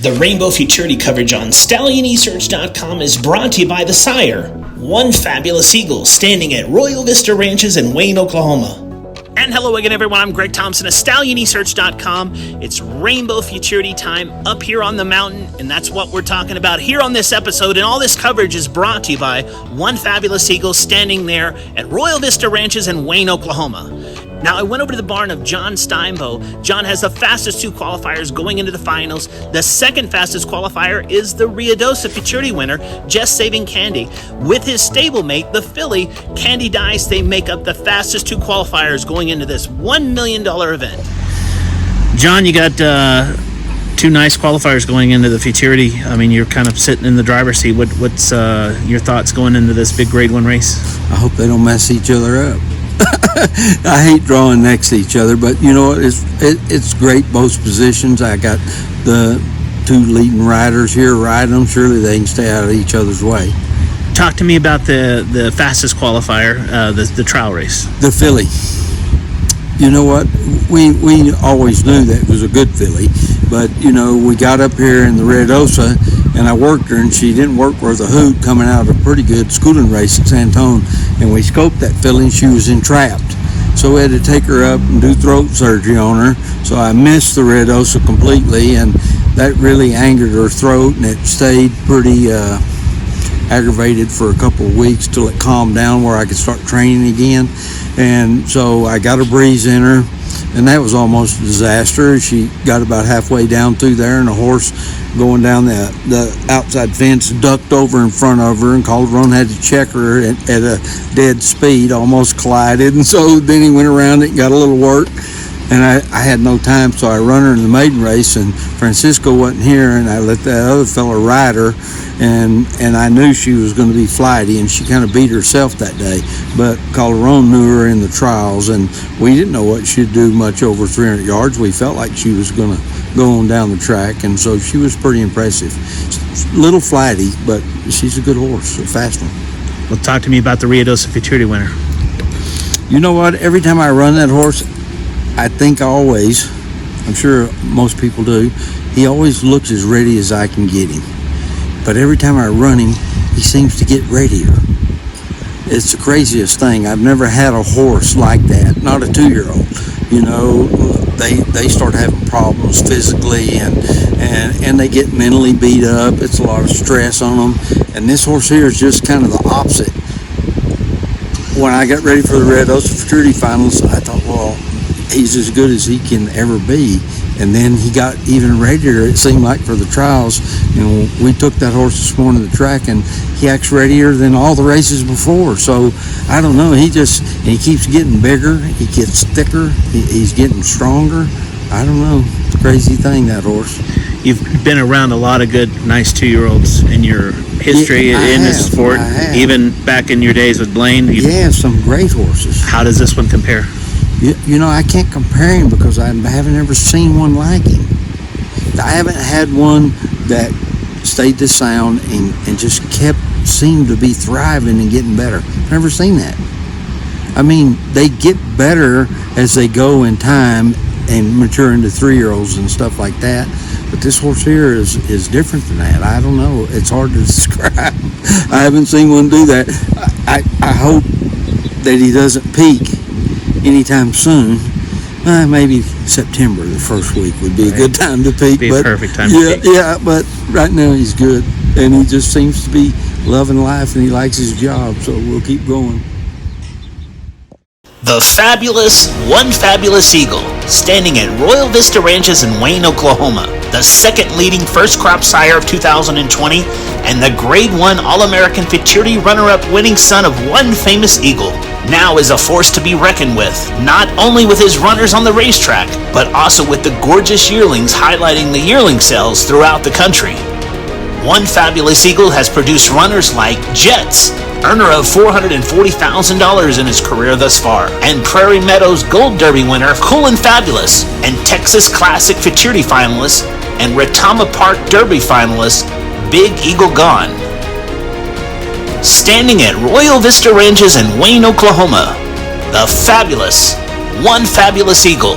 The Rainbow Futurity coverage on StallionEsearch.com is brought to you by the sire, One Fabulous Eagle, standing at Royal Vista Ranches in Wayne, Oklahoma. And hello again, everyone. I'm Greg Thompson of StallionEsearch.com. It's Rainbow Futurity time up here on the mountain, and that's what we're talking about here on this episode. And all this coverage is brought to you by One Fabulous Eagle, standing there at Royal Vista Ranches in Wayne, Oklahoma. Now, I went over to the barn of John Stinebaugh. John has the fastest two qualifiers going into the finals. The second fastest qualifier is the Rio Dosa Futurity winner, Jess Savin Candy. With his stablemate, the filly, Candy Dice, they make up the fastest two qualifiers going into this $1 million event. John, you got two nice qualifiers going into the Futurity. I mean, you're kind of sitting in the driver's seat. What's your thoughts going into this big Grade 1 race? I hope they don't mess each other up. I hate drawing next to each other, but you know, it's great both positions. I got the two leading riders here riding them. Surely they can stay out of each other's way. Talk to me about the fastest qualifier, the trial race. The filly. You know what? We always knew that it was a good filly, but you know, we got up here in the Rio Dosa, and I worked her, and she didn't work worth a hoot coming out of a pretty good schooling race at San Antone, and we scoped that filly, and she was entrapped. So we had to take her up and do throat surgery on her. So I missed the Rio Dosa completely, and that really angered her throat, and it stayed pretty aggravated for a couple of weeks till it calmed down where I could start training again. And so I got a breeze in her, and that was almost a disaster. She got about halfway down through there, and a horse going down the outside fence ducked over in front of her, and Calderon had to check her at a dead speed, almost collided. And so then he went around it and got a little work, and I had no time, so I run her in the maiden race, and Francisco wasn't here, and I let that other fella ride her, and I knew she was going to be flighty, and she kind of beat herself that day. But Calderon knew her in the trials, and we didn't know what she'd do much over 300 yards. We felt like she was going to go on down the track, and so she was pretty impressive. Little flighty, but she's a good horse, a fast one. Well, talk to me about the Rio Dosa Futurity winner. You know what? Every time I run that horse, I think always, I'm sure most people do, he always looks as ready as I can get him. But every time I run him, he seems to get readier. It's the craziest thing. I've never had a horse like that, not a 2-year-old. You know, they start having problems physically, and they get mentally beat up. It's a lot of stress on them. And this horse here is just kind of the opposite. When I got ready for the Rio Dosa Futurity finals, I thought, well, he's as good as he can ever be. And then he got even readier, it seemed like, for the trials. And we took that horse this morning to the track, and he acts readier than all the races before. So I don't know, he keeps getting bigger, he gets thicker, he's getting stronger. I don't know, it's a crazy thing, that horse. You've been around a lot of good, nice 2-year-olds in your history in this sport, even back in your days with Blaine. Yeah, some great horses. How does this one compare? You know, I can't compare him because I haven't ever seen one like him. I haven't had one that stayed the sound and just seemed to be thriving and getting better. I've never seen that. I mean, they get better as they go in time and mature into 3-year-olds and stuff like that. But this horse here is different than that. I don't know. It's hard to describe. I haven't seen one do that. I hope that he doesn't peak anytime soon. Maybe September, the first week, would be a good time to peak. Be a perfect time to peak. Yeah, but right now he's good, and he just seems to be loving life, and he likes his job, so we'll keep going. The fabulous One Fabulous Eagle, standing at Royal Vista Ranches in Wayne, Oklahoma, the second leading first crop sire of 2020, and the Grade 1 All-American Futurity runner-up winning son of one famous eagle, now is a force to be reckoned with, not only with his runners on the racetrack, but also with the gorgeous yearlings highlighting the yearling sales throughout the country. One Fabulous Eagle has produced runners like Jess, earner of $440,000 in his career thus far, and Prairie Meadows Gold Derby winner Cool and Fabulous, and Texas Classic Futurity finalist and Retama Park Derby finalist Big Eagle Gone. Standing at Royal Vista Ranches in Wayne, Oklahoma, the fabulous One Fabulous Eagle.